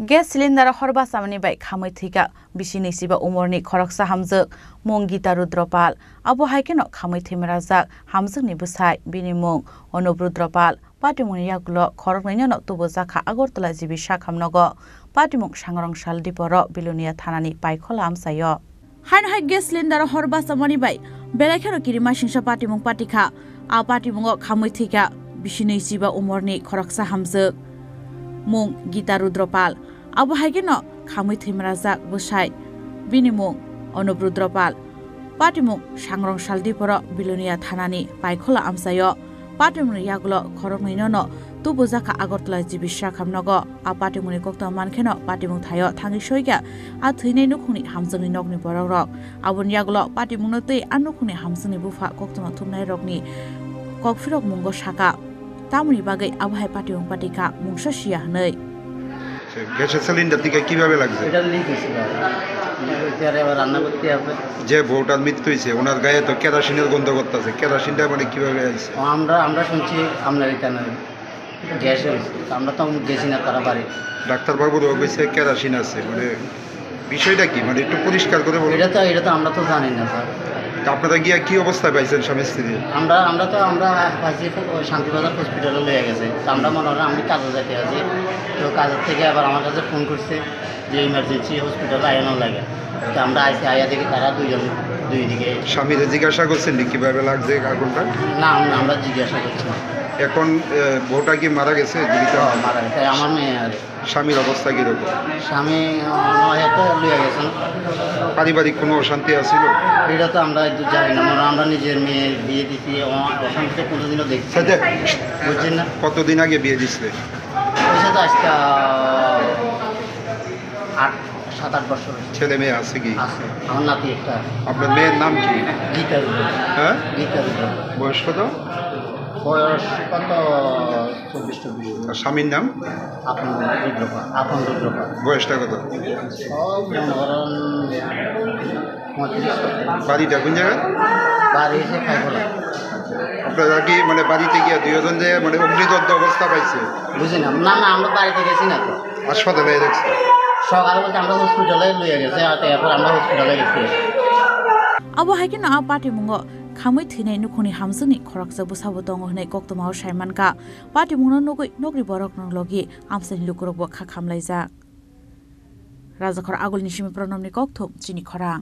Gas cylinder horba samani bai khamai thika bisini siba umorni khoroksa hamjak Mongita Rudropal abo haikeno khamai thimrajak hamjak ni busai bini mong Anup Rudropal patimoni yaklo khoroknaino no tubojaka Agartala jibi sakhamnogo patimong sangrong saldiporo Bilonia thanani paikhola amsayo hain hai gas cylinder horba samani bai belakhero kirima singsa patimong patikha a patimongo khamai thika bisini siba umorni khoroksa hamjak Mong Gita Rudropal abo haigeno khamai thimrajak busai bini mong Anup Rudropal patimong sangrong saldiporo Bilonia thanani paikhola amsayo patimoni yaglo khoroknaino no tubojaka Agartala jibi sakhamnogo a patimoni kokta mankheno patimong thayo thangi soiga a theinai nukhuni hamjangni nokni borok abon yaglo patimongno tei anukhuni hamjangni bufa koktama thumnai rokni kokfirok mungo saka tamuni bagai abhai patimong patika mungsa siya hanai গ্যাসের cylinder থেকে কিভাবে লাগছে এটা leak হয়েছে এটা এবার রান্না করতে হবে যে বউটার মৃত্যু হয়েছে ওনার গায়ে তো কেরোসিনের গন্ধ করতেছে কেরোসিনটা মানে কিভাবে আসছে আমরা শুনছি আপনার এখানে গ্যাস হয়েছে আমরা তো গেছি না তারা বাড়ি ডাক্তারবাবুরও কইছে কেরোসিন আছে মানে বিষয়টা কি মানে একটু পরিষ্কার করে বলুন এটা তো আমরা তো জানি না স্যার আপনারা গিয়া কি অবস্থায় পাইছেন স্বামী স্ত্রী আমরা পাইছি শান্তিবাজার হসপিটালে লয়ে গেছে তো আমরা মনে হয় আমি কাজে যেতে আছি তো কাজের থেকে আবার আমার কাছে ফোন করছে যে ইমার্জেন্সি হসপিটালে আয়ানো লাগে তো আমরা আয়া দেখি তারা দুই দিকে স্বামীরে জিজ্ঞাসা করছেন কিভাবে লাগছে আগুনটা না আমরা জিজ্ঞাসা করছি এখন বউটা কি মারা গেছে জীবিত মারা গেছে আমার মেয়ে আর স্বামীর অবস্থা কিরকম স্বামী হয়তো লইয়া গেছেন পারিবারিক কোনো অশান্তি আছিল এটা তো আমরা জানি না আমরা নিজের মেয়ে বিয়ে দিচ্ছি অশান্তি তো কোনোদিনও দেখছি বুঝছেন না কতদিন আগে বিয়ে দিচ্ছে ওইসে তো আজকে 7-8 বছর ছেলে মেয়ে আছে কি আছে আমার নাতি একটা আপনার মেয়ের নাম কি গীতা হ্যাঁ গীতা বয়স কত বয়স কত 24-25 আর স্বামীর নাম আপন রুদ্রপা বয়সটা কত সব মনে করেন 35 বাড়িটা কোন জায়গায় বাড়ি এসে খাইখোলা আপনারা কি মানে বাড়িতে গিয়ে দুজন যে মানে অগ্নিদগ্ধ অবস্থা পাইছে বুঝি না আমরা বাড়িতে গেছি না তো হাসপাতালে দেখছি সকালে বলতে আমরা হসপিটালে লইয়া গেছে আর তারপর আমরা হসপিটালে গেছি abo haikeno a patimongo khamai thinai nukhuni hamjani khoroksa busabo tongo hnai koktoma Saiman ka patimongno nokri borok nang logi amsani lukurok bo kha khamlaijak Rajakhor agolni simi pronomni kokthom chini khorang